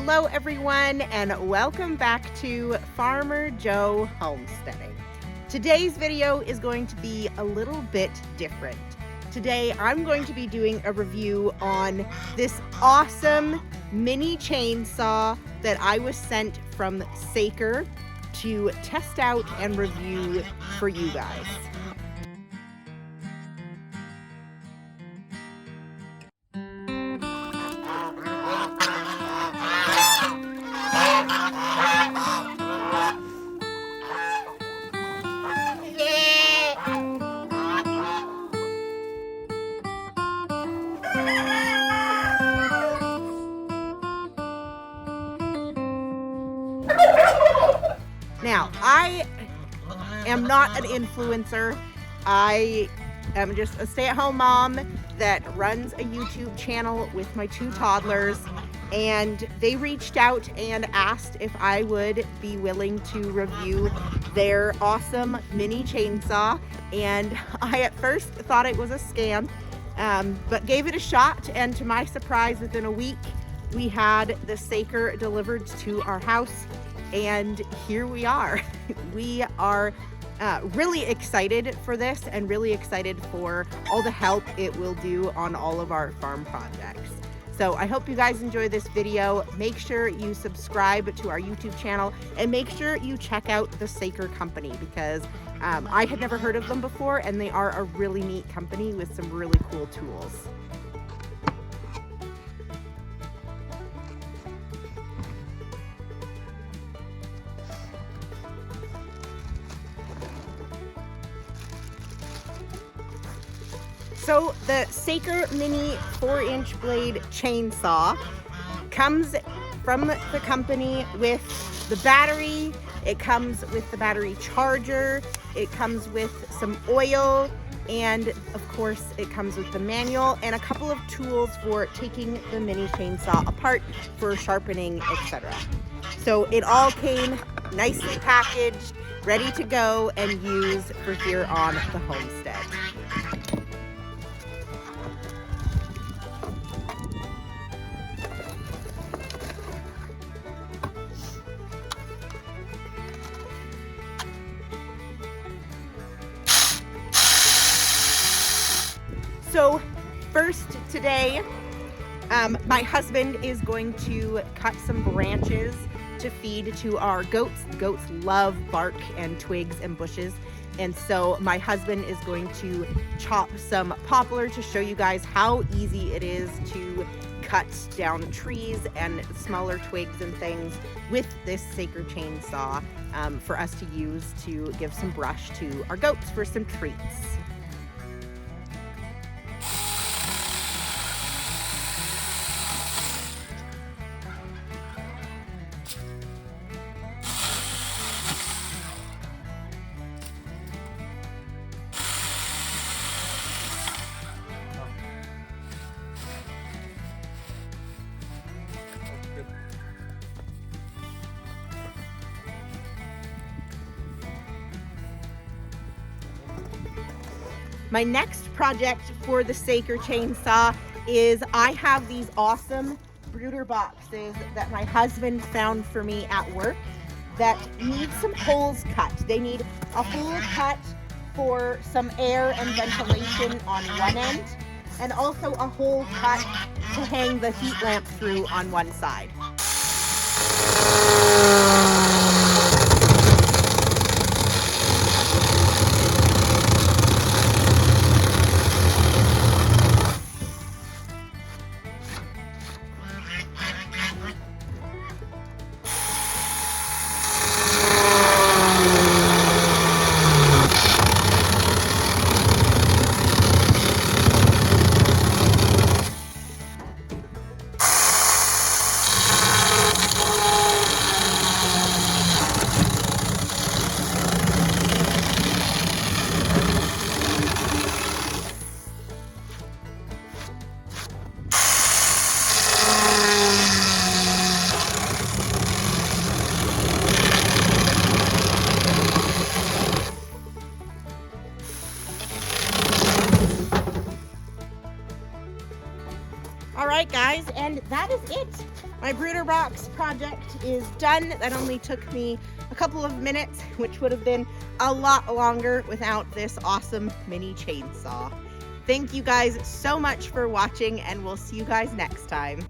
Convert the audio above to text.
Hello everyone, and welcome back to Farmer Joe Homesteading. Today's video is going to be a little bit different. Today I'm going to be doing a review on this awesome mini chainsaw that I was sent from SmartSaker to test out and review for you guys. Now, I am not an influencer. I am just a stay-at-home mom that runs a YouTube channel with my two toddlers, and they reached out and asked if I would be willing to review their awesome mini chainsaw. And I at first thought it was a scam, but gave it a shot, and to my surprise, within a week, we had the SmartSaker delivered to our house. And here we are. We are really excited for this and really excited for all the help it will do on all of our farm projects. So I hope you guys enjoy this video. Make sure you subscribe to our YouTube channel and make sure you check out the SmartSaker company, because I had never heard of them before, and they are a really neat company with some really cool tools. So the SmartSaker Mini 4-inch blade chainsaw comes from the company with the battery. It comes with the battery charger. It comes with some oil, and of course it comes with the manual and a couple of tools for taking the mini chainsaw apart for sharpening, etc. So it all came nicely packaged, ready to go and use for here on the homestead. So first today, my husband is going to cut some branches to feed to our goats. Goats love bark and twigs and bushes. And so my husband is going to chop some poplar to show you guys how easy it is to cut down trees and smaller twigs and things with this SmartSaker chainsaw for us to use to give some brush to our goats for some treats. My next project for the SmartSaker chainsaw is I have these awesome brooder boxes that my husband found for me at work that need some holes cut. They need a hole cut for some air and ventilation on one end, and also a hole cut to hang the heat lamp through on one side. All right, guys, and that is it. My brooder box project is done. That only took me a couple of minutes, which would have been a lot longer without this awesome mini chainsaw. Thank you guys so much for watching, and we'll see you guys next time.